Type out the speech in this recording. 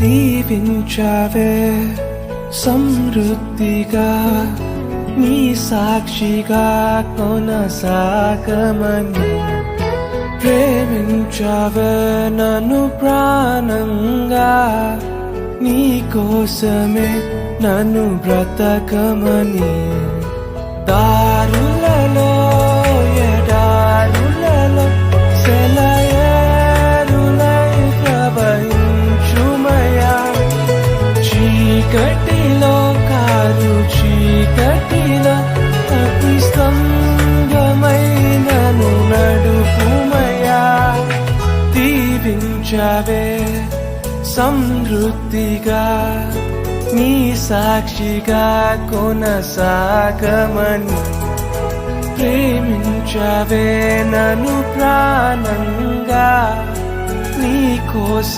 దీవించావే సమృద్ధిగా నీ సాక్షిగా కొనసాగమని ప్రేమించావే నన్ను ప్రాణంగా నీ కోసమే నన్ను బ్రతకమని దారులలో ఎడారులలో సెలయేరులై ప్రవహించుమయా చీకటిలో కారు చీకటిలో అతి స్తంభమై నన్ను నడుపుమయా దీవించావే సమృద్ధిగా నీ సాక్షిగా కొనసాగమని ప్రేమించావే నన్ను ప్రాణంగా నీ కోసం